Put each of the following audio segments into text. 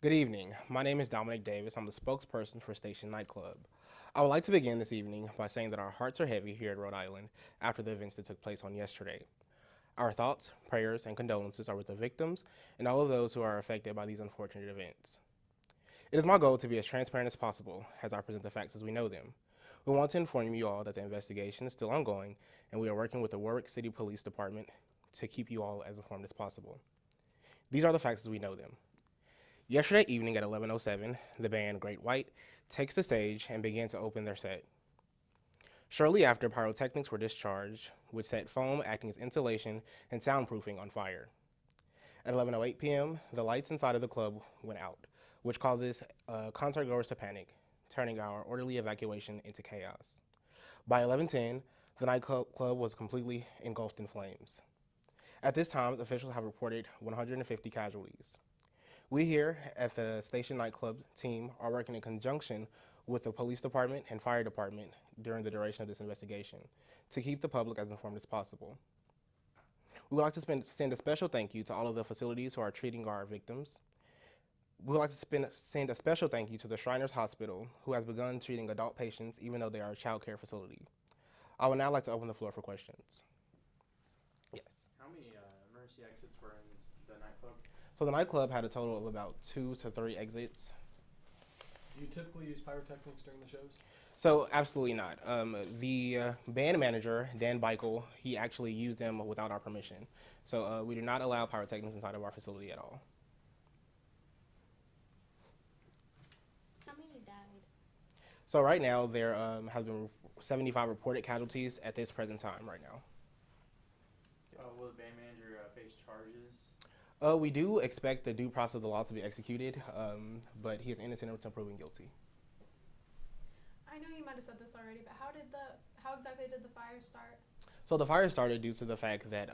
Good evening. My name is Dominic Davis. I'm the spokesperson for Station Nightclub. I would like to begin this evening by saying that our hearts are heavy here at Rhode Island after the events that took place on yesterday. Our thoughts, prayers, and condolences are with the victims and all of those who are affected by these unfortunate events. It is my goal to be as transparent as possible as I present the facts as we know them. We want to inform you all that the investigation is still ongoing and we are working with the Warwick City Police Department to keep you all as informed as possible. These are the facts as we know them. Yesterday evening at 11:07, the band Great White takes the stage and began to open their set. Shortly after, pyrotechnics were discharged, which set foam acting as insulation and soundproofing on fire. At 11:08 p.m., the lights inside of the club went out, which causes concertgoers to panic, turning our orderly evacuation into chaos. By 11:10, the nightclub was completely engulfed in flames. At this time, officials have reported 150 casualties. We here at the Station Nightclub team are working in conjunction with the police department and fire department during the duration of this investigation to keep the public as informed as possible. We would like to send a special thank you to all of the facilities who are treating our victims. We would like to send a special thank you to the Shriners Hospital, who has begun treating adult patients even though they are a child care facility. I would now like to open the floor for questions. Yes. How many emergency exits were in the nightclub? So the nightclub had a total of about 2 to 3 exits. Do you typically use pyrotechnics during the shows? So absolutely not. The band manager, Dan Beichel, he actually used them without our permission. So we do not allow pyrotechnics inside of our facility at all. How many died? So right now there has been 75 reported casualties at this present time right now. Yes. Will the band manager face charges? We do expect the due process of the law to be executed, but he is innocent until proven guilty. I know you might have said this already, but how exactly did the fire start? So the fire started due to the fact that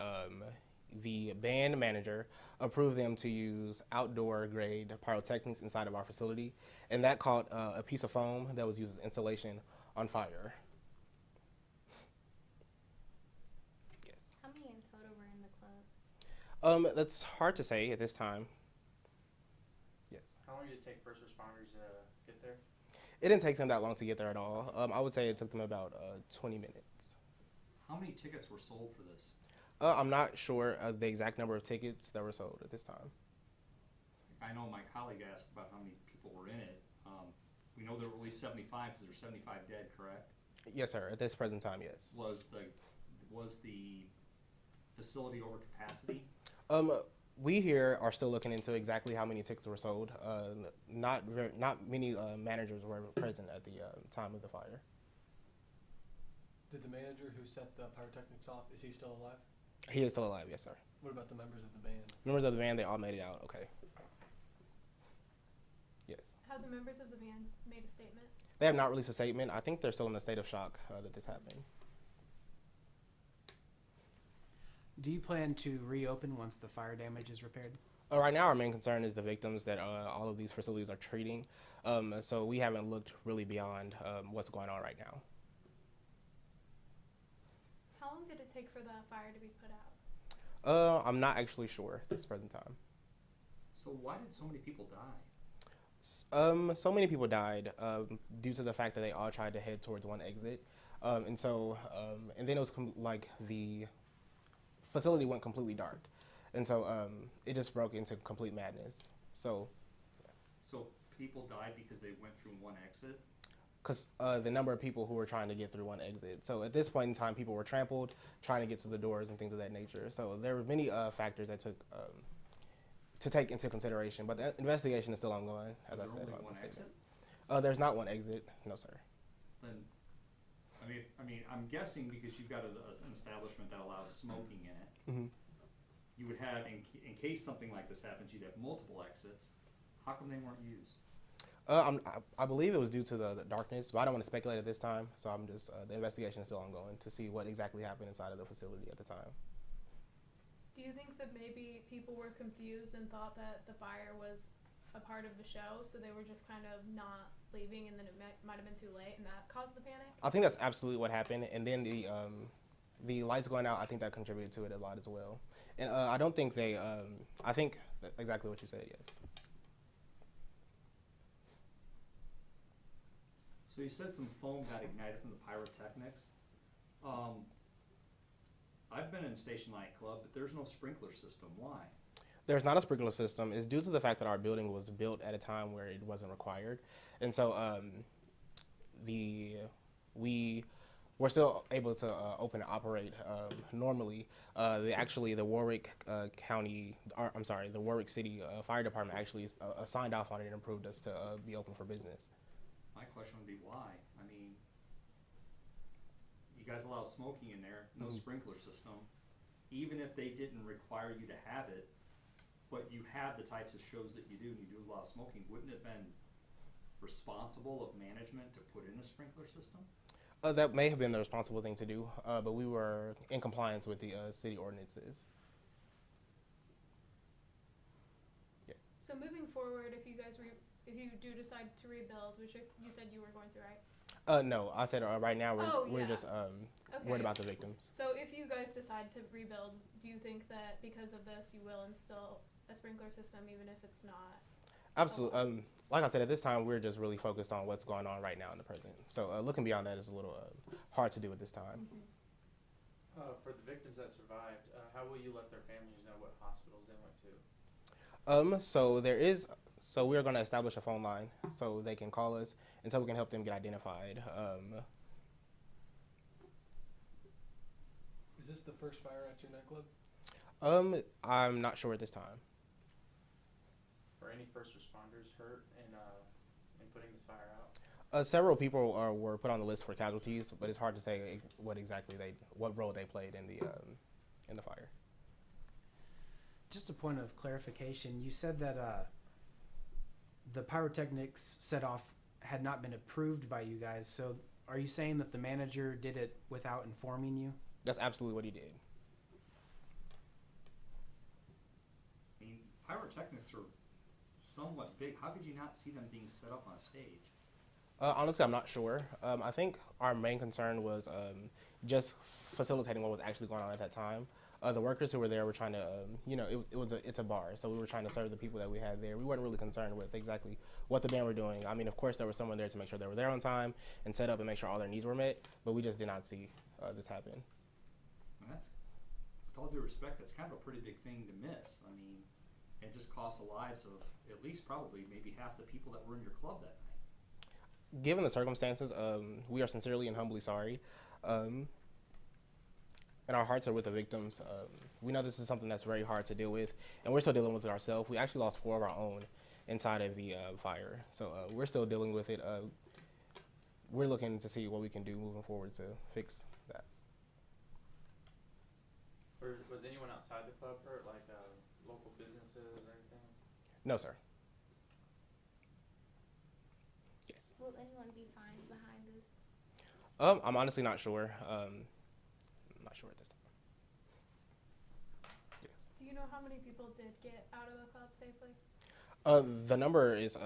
the band manager approved them to use outdoor grade pyrotechnics inside of our facility, and that caught a piece of foam that was used as insulation on fire. Yes. How many in total were in the club? That's hard to say at this time. Yes. How long did it take first responders to get there? It didn't take them that long to get there at all. I would say it took them about 20 minutes. How many tickets were sold for this? I'm not sure the exact number of tickets that were sold at this time. I know my colleague asked about how many people were in it. We know there were at least 75 because there were 75 dead, correct? Yes, sir. At this present time, yes. Was the facility over capacity? We here are still looking into exactly how many tickets were sold. Not many managers were present at the time of the fire. Did the manager who set the pyrotechnics off, is he still alive? He is still alive, yes, sir. What about the members of the band? Members of the band, they all made it out, okay. Yes. Have the members of the band made a statement? They have not released a statement. I think they're still in a state of shock that this happened. Do you plan to reopen once the fire damage is repaired? Right now, our main concern is the victims that all of these facilities are treating. So we haven't looked really beyond what's going on right now. How long did it take for the fire to be put out? I'm not actually sure at this present time. So why did so many people die? So many people died due to the fact that they all tried to head towards one exit. And then it was like the facility went completely dark. And so it just broke into complete madness. So people died because they went through one exit? Because the number of people who were trying to get through one exit. So at this point in time, people were trampled, trying to get to the doors and things of that nature. So there were many factors that took to take into consideration. But the investigation is still ongoing, as I said. Is there only one exit? There's not one exit, no, sir. Then, I mean, I'm guessing because you've got an establishment that allows smoking in it. Mm-hmm. You would have, in case something like this happens, you'd have multiple exits. How come they weren't used? I believe it was due to the darkness, but I don't want to speculate at this time. So I'm just the investigation is still ongoing to see what exactly happened inside of the facility at the time. Do you think that maybe people were confused and thought that the fire was a part of the show, so they were just kind of not leaving, and then it might have been too late, and that caused the panic? I think that's absolutely what happened, and then the lights going out, I think that contributed to it a lot as well. And I don't think I think exactly what you said, yes. So you said some foam got ignited from the pyrotechnics. I've been in Station Nightclub, but there's no sprinkler system. Why? There's not a sprinkler system. It's due to the fact that our building was built at a time where it wasn't required, and so we were still able to open and operate normally. The Warwick the Warwick City Fire Department actually signed off on it and approved us to be open for business. My question would be why? I mean, you guys allow smoking in there, no sprinkler system. Even if they didn't require you to have it, but you have the types of shows that you do and you do allow smoking, wouldn't it have been responsible of management to put in a sprinkler system? That may have been the responsible thing to do, but we were in compliance with the city ordinances. Yes. So moving forward, if you do decide to rebuild, which you said you were going to, right? No, I said right now we're yeah. just worried about the victims. So if you guys decide to rebuild, do you think that because of this you will install a sprinkler system even if it's not? Absolutely. Like I said, at this time we're just really focused on what's going on right now in the present. So looking beyond that is a little hard to do at this time. Mm-hmm. For the victims that survived, how will you let their families know what hospitals they went to? So we're going to establish a phone line so they can call us and so we can help them get identified. Is this the first fire at your nightclub? I'm not sure at this time. Were any first responders hurt in putting this fire out? Several people were put on the list for casualties, but it's hard to say what role they played in the fire. Just a point of clarification. You said that the pyrotechnics set off had not been approved by you guys. So are you saying that the manager did it without informing you? That's absolutely what he did. I mean, pyrotechnics are somewhat big. How could you not see them being set up on a stage? Honestly, I'm not sure. I think our main concern was just facilitating what was actually going on at that time. The workers who were there were trying to, it's a bar, so we were trying to serve the people that we had there. We weren't really concerned with exactly what the band were doing. I mean, of course, there was someone there to make sure they were there on time and set up and make sure all their needs were met, but we just did not see this happen. And that's, with all due respect, that's kind of a pretty big thing to miss. I mean, it just cost the lives of at least probably maybe half the people that were in your club that night. Given the circumstances, we are sincerely and humbly sorry. And our hearts are with the victims. We know this is something that's very hard to deal with, and we're still dealing with it ourselves. We actually lost 4 of our own inside of the fire, so we're still dealing with it. We're looking to see what we can do moving forward to fix that. Was anyone outside the club hurt, like local businesses or anything? No, sir. Yes. Will anyone be fined behind this? I'm honestly not sure. I'm not sure at this time. Yes. Do you know how many people did get out of the club safely? The number is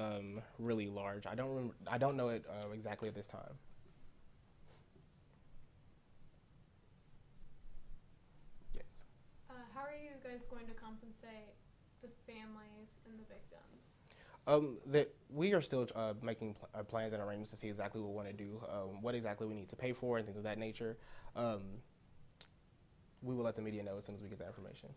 really large. I don't know it exactly at this time. Yes. How are you guys going to compensate the families and the victims? We are still making plans and arrangements to see exactly what we want to do, what exactly we need to pay for, and things of that nature. We will let the media know as soon as we get that information.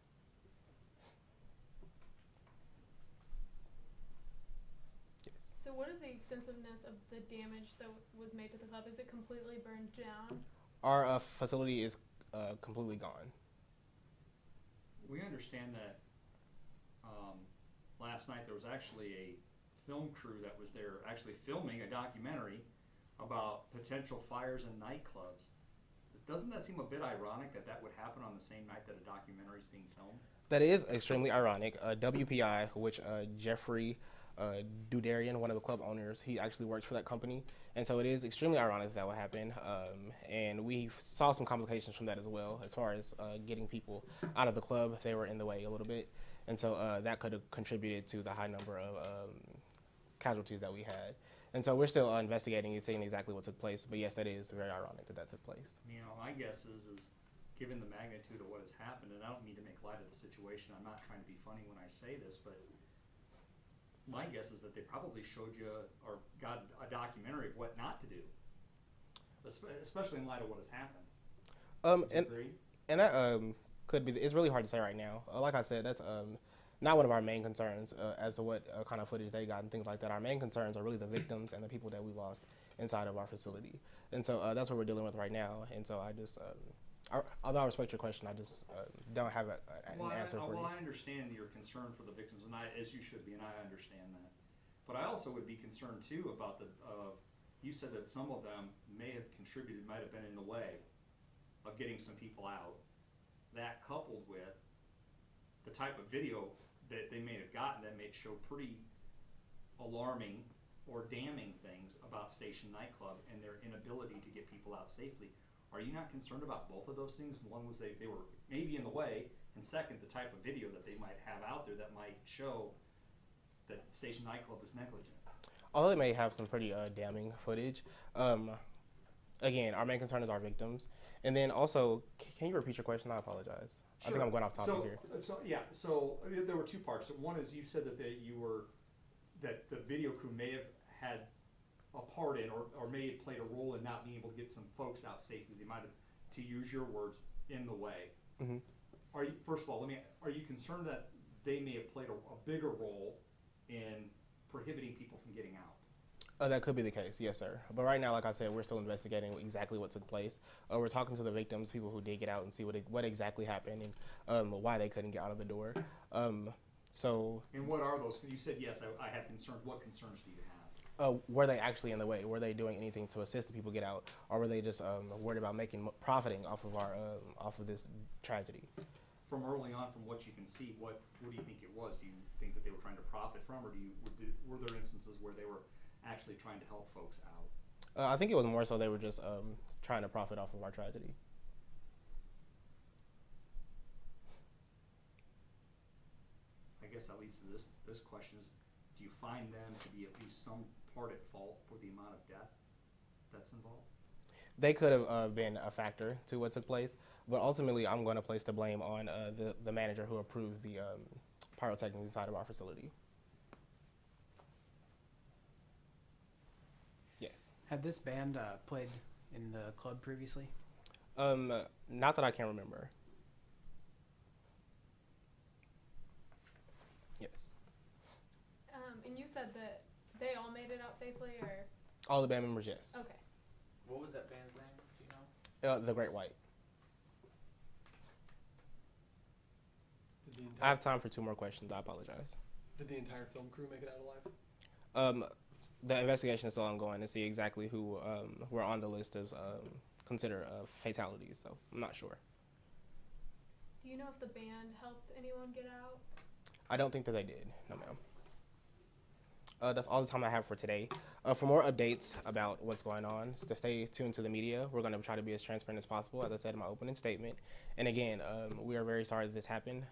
Yes. So what is the extensiveness of the damage that was made to the club? Is it completely burned down? Our facility is completely gone. We understand that last night there was actually a film crew that was there actually filming a documentary about potential fires in nightclubs. Doesn't that seem a bit ironic that that would happen on the same night that a documentary is being filmed? That is extremely ironic. WPI, which Jeffrey Dudarian, one of the club owners, he actually works for that company. And so it is extremely ironic that would happen. And we saw some complications from that as well, as far as getting people out of the club. They were in the way a little bit. And so that could have contributed to the high number of casualties that we had. And so we're still investigating and seeing exactly what took place. But yes, that is very ironic that that took place. You know, my guess is given the magnitude of what has happened, and I don't mean to make light of the situation, I'm not trying to be funny when I say this, but my guess is that they probably showed you or got a documentary of what not to do, especially in light of what has happened. Would you And agree? that could be. It's really hard to say right now. Like I said, that's not one of our main concerns as to what kind of footage they got and things like that. Our main concerns are really the victims and the people that we lost inside of our facility, and so that's what we're dealing with right now. And so I just, although I respect your question, I just don't have an answer for you. Well, I understand your concern for the victims, and as you should be, and I understand that. But I also would be concerned too about the. You said that some of them may have contributed, might have been in the way of getting some people out. That coupled with the type of video that they may have gotten that may show pretty alarming or damning things about Station Nightclub and their inability to get people out safely. Are you not concerned about both of those things? One was they were maybe in the way, and second, the type of video that they might have out there that might show that Station Nightclub was negligent. Although they may have some pretty damning footage, again, our main concern is our victims. And then also, can you repeat your question? I apologize. I think I'm going off topic here. So there were two parts. One is you said that that the video crew may have had a part in or may have played a role in not being able to get some folks out safely. They might have, to use your words, in the way. Mm-hmm. First of all, are you concerned that they may have played a bigger role in prohibiting people from getting out? That could be the case, yes, sir. But right now, like I said, we're still investigating exactly what took place. We're talking to the victims, people who did get out, and see what exactly happened and why they couldn't get out of the door. So. And what are those? You said yes. I have concerns. What concerns do you have? Were they actually in the way? Were they doing anything to assist the people get out, or were they just worried about profiting off of this tragedy? From early on, from what you can see, what do you think it was? Do you think that they were trying to profit from, or were there instances where they were actually trying to help folks out? I think it was more so they were just trying to profit off of our tragedy. I guess that leads to this question is, do you find them to be at least some part at fault for the amount of death that's involved? They could have been a factor to what took place, but ultimately I'm going to place the blame on the manager who approved the pyrotechnics inside of our facility. Yes. Had this band played in the club previously? Not that I can remember. Yes. And you said that they all made it out safely, or? All the band members, yes. Okay. What was that band's name? Do you know? The Great White. Did the I entire, have time for 2 more questions. I apologize. did the entire film crew make it out alive? The investigation is still ongoing to see exactly who were on the list of considered fatalities, so I'm not sure. Do you know if the band helped anyone get out? I don't think that they did. No, ma'am. That's all the time I have for today. For more updates about what's going on, to stay tuned to the media. We're going to try to be as transparent as possible, as I said in my opening statement. And again, we are very sorry that this happened.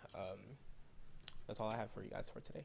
That's all I have for you guys for today.